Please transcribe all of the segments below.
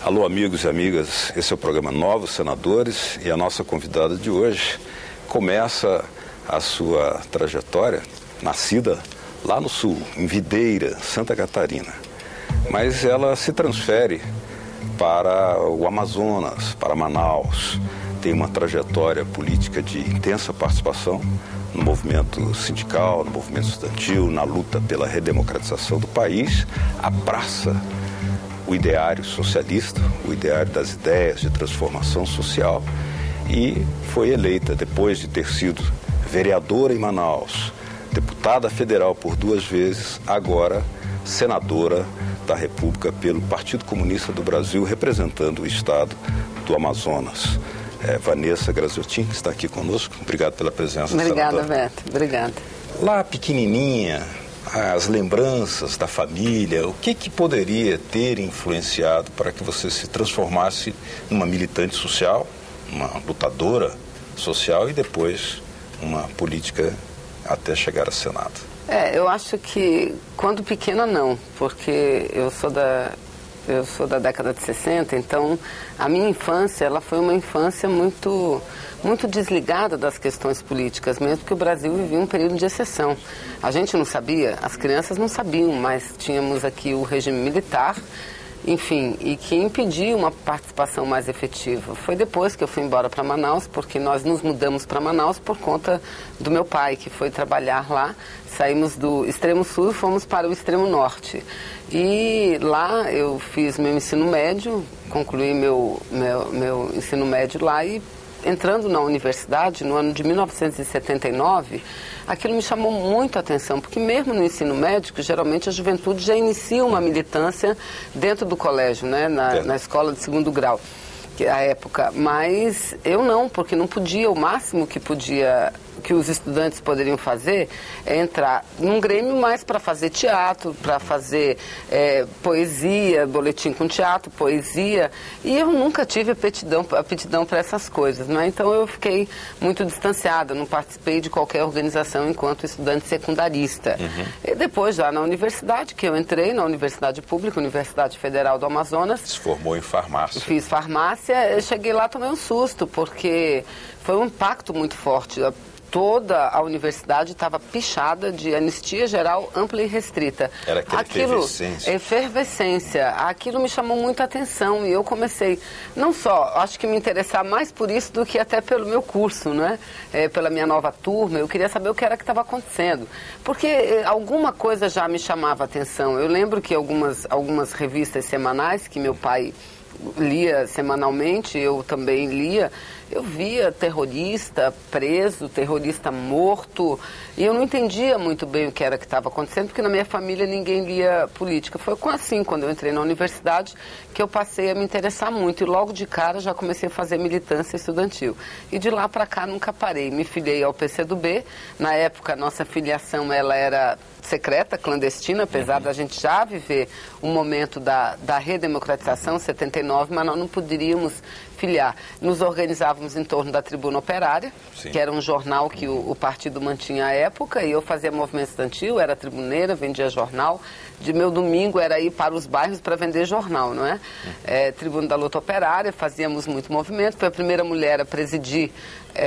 Alô, amigos e amigas, esse é o programa Novos Senadores e a nossa convidada de hoje começa a sua trajetória, nascida lá no sul, em Videira, Santa Catarina. Mas ela se transfere para o Amazonas, para Manaus. Tem uma trajetória política de intensa participação no movimento sindical, no movimento estudantil, na luta pela redemocratização do país, abraça o ideário socialista, o ideário das ideias de transformação social e foi eleita, depois de ter sido vereadora em Manaus, deputada federal por 2 vezes, agora senadora da República pelo Partido Comunista do Brasil, representando o estado do Amazonas. Vanessa Graziotin, que está aqui conosco. Obrigado pela presença, Obrigada, senadora. Beto. Obrigada. Lá pequenininha, as lembranças da família, o que poderia ter influenciado para que você se transformasse numa militante social, uma lutadora social e depois uma política até chegar a Senado? Eu acho que quando pequena não, porque eu sou da década de 60, então a minha infância ela foi uma infância muito desligada das questões políticas, mesmo que o Brasil vivia um período de exceção. A gente não sabia, as crianças não sabiam, mas tínhamos aqui o regime militar, enfim, e que impedia uma participação mais efetiva. Foi depois que eu fui embora para Manaus, porque nós nos mudamos para Manaus por conta do meu pai, que foi trabalhar lá. Saímos do extremo sul e fomos para o extremo norte. E lá eu fiz meu ensino médio, concluí meu ensino médio lá e entrando na universidade, no ano de 1979, aquilo me chamou muito a atenção, porque mesmo no ensino médio, geralmente a juventude já inicia uma militância dentro do colégio, né, na escola de 2º grau, que é a época, mas eu não, porque não podia, o máximo que os estudantes poderiam fazer é entrar num grêmio mais para fazer teatro, para fazer poesia, boletim com teatro, poesia, e eu nunca tive aptidão para essas coisas, né? Então eu fiquei muito distanciada, não participei de qualquer organização enquanto estudante secundarista. E depois já na universidade, que eu entrei na Universidade Pública, Universidade Federal do Amazonas. Se formou em farmácia. Fiz farmácia, eu cheguei lá, tomei um susto, porque foi um impacto muito forte. Toda a universidade estava pichada de anistia geral ampla e restrita. Era aquela efervescência. Aquilo me chamou muita atenção e eu comecei, não só, acho que me interessar mais por isso do que até pelo meu curso, né? Pela minha nova turma, eu queria saber o que era que estava acontecendo. Porque alguma coisa já me chamava a atenção. Eu lembro que algumas revistas semanais que meu pai lia semanalmente, eu também lia, eu via terrorista preso, terrorista morto, e eu não entendia muito bem o que era que estava acontecendo, porque na minha família ninguém lia política. Foi assim, quando eu entrei na universidade, que eu passei a me interessar muito, e logo de cara já comecei a fazer militância estudantil. E de lá para cá nunca parei, me filiei ao PCdoB, na época a nossa filiação ela era secreta, clandestina, apesar da gente já viver um momento da redemocratização, 79, mas nós não poderíamos filiar. Nos organizávamos em torno da Tribuna Operária, Sim. que era um jornal que o partido mantinha à época, e eu fazia movimento estudantil, era tribuneira, vendia jornal. De meu domingo era ir para os bairros para vender jornal, não é? Tribuna da Luta Operária, fazíamos muito movimento. Foi a primeira mulher a presidir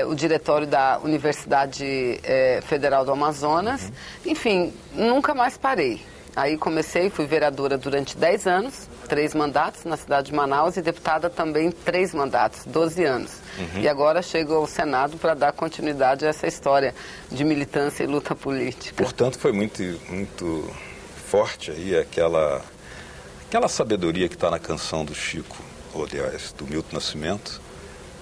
o diretório da Universidade Federal do Amazonas. Enfim, nunca mais parei. Aí fui vereadora durante 10 anos, 3 mandatos na cidade de Manaus, e deputada também 3 mandatos, 12 anos. E agora chego ao Senado para dar continuidade a essa história de militância e luta política. Portanto, foi muito forte aí aquela sabedoria que está na canção do Chico, ou aliás, do Milton Nascimento,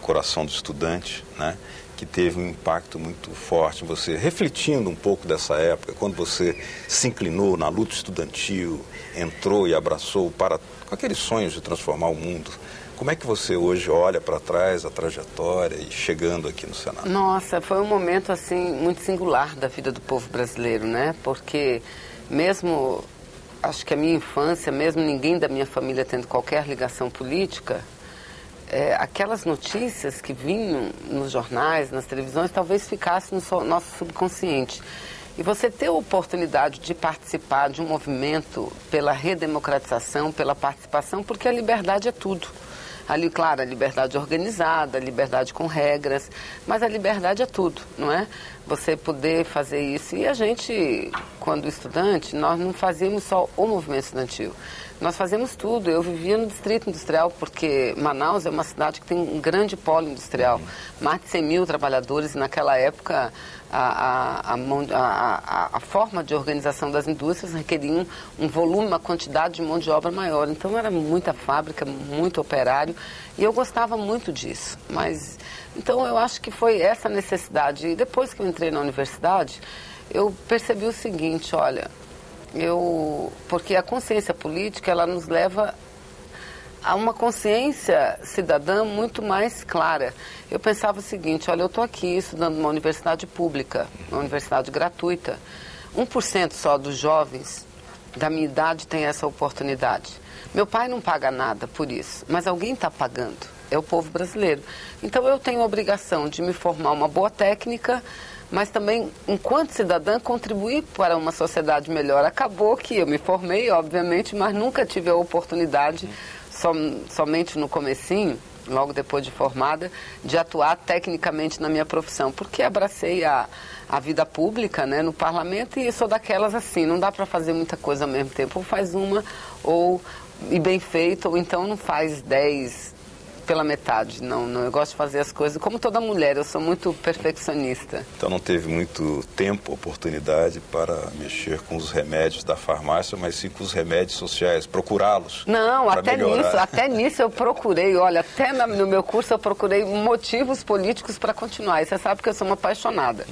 Coração do Estudante, né? Que teve um impacto muito forte em você, refletindo um pouco dessa época, quando você se inclinou na luta estudantil, entrou e abraçou com aqueles sonhos de transformar o mundo. Como é que você hoje olha para trás a trajetória e chegando aqui no Senado? Nossa, foi um momento assim muito singular da vida do povo brasileiro, né? Porque mesmo, acho que a minha infância, mesmo ninguém da minha família tendo qualquer ligação política, aquelas notícias que vinham nos jornais, nas televisões, talvez ficassem no nosso subconsciente. E você ter a oportunidade de participar de um movimento pela redemocratização, pela participação, porque a liberdade é tudo. Ali, claro, a liberdade organizada, a liberdade com regras, mas a liberdade é tudo, não é? Você poder fazer isso. E a gente, quando estudante, nós não fazíamos só o movimento estudantil. Nós fazemos tudo. Eu vivia no Distrito Industrial, porque Manaus é uma cidade que tem um grande polo industrial. Mais de 100 mil trabalhadores, e naquela época a forma de organização das indústrias requeria um volume, uma quantidade de mão de obra maior. Então era muita fábrica, muito operário, e eu gostava muito disso. Então eu acho que foi essa necessidade. E depois que eu entrei na universidade, eu percebi o seguinte, olha, porque a consciência política, ela nos leva a uma consciência cidadã muito mais clara. Eu pensava o seguinte, olha, eu estou aqui estudando numa universidade pública, uma universidade gratuita. 1% só dos jovens da minha idade tem essa oportunidade. Meu pai não paga nada por isso, mas alguém está pagando, é o povo brasileiro. Então eu tenho a obrigação de me formar uma boa técnica, mas também, enquanto cidadã, contribuir para uma sociedade melhor. Acabou que eu me formei, obviamente, mas nunca tive a oportunidade, somente no comecinho, logo depois de formada, de atuar tecnicamente na minha profissão, porque abracei a vida pública, né, no parlamento, e sou daquelas assim, não dá para fazer muita coisa ao mesmo tempo, ou faz uma, e bem feita, ou então não faz 10 pela metade. Não, eu gosto de fazer as coisas como toda mulher, eu sou muito perfeccionista. Então não teve muito tempo, oportunidade para mexer com os remédios da farmácia, mas sim com os remédios sociais, procurá-los. Não, até nisso eu procurei, olha, até no meu curso eu procurei motivos políticos para continuar. E você sabe que eu sou uma apaixonada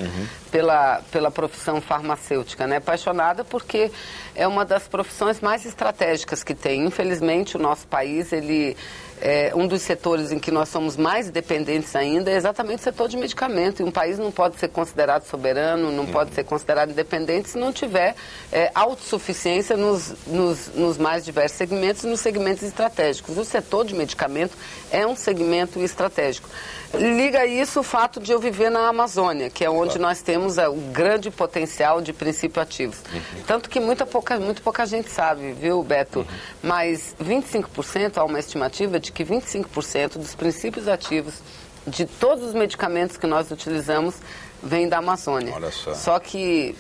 pela profissão farmacêutica, né? Apaixonada porque é uma das profissões mais estratégicas que tem. Infelizmente, o nosso país, um dos setores em que nós somos mais dependentes ainda é exatamente o setor de medicamento. E um país não pode ser considerado soberano, não pode ser considerado independente se não tiver autossuficiência nos mais diversos segmentos e nos segmentos estratégicos. O setor de medicamento é um segmento estratégico. Liga a isso o fato de eu viver na Amazônia, que é onde nós temos o grande potencial de princípios ativos. Tanto que muito pouca gente sabe, viu, Beto? Mas 25%, há uma estimativa de que 25% dos princípios ativos de todos os medicamentos que nós utilizamos vêm da Amazônia. Olha só. Só que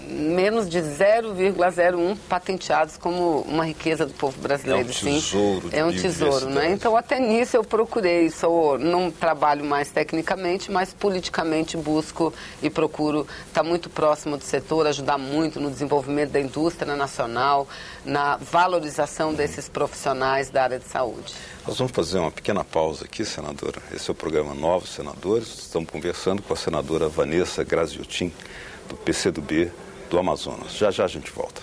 menos de 0,01 patenteados como uma riqueza do povo brbrasileiro. É um tesouro. É um tesouro, né? Então, até nisso eu procurei. Não trabalho mais tecnicamente, mas politicamente busco e procuro estar muito próximo do setor, ajudar muito no desenvolvimento da indústria nacional, na valorização desses profissionais da área de saúde. Nós vamos fazer uma pequena pausa aqui, senadora. Esse é o programa Novos Senadores. Estamos conversando com a senadora Vanessa Graziotin, do PCdoB do Amazonas. Já já a gente volta.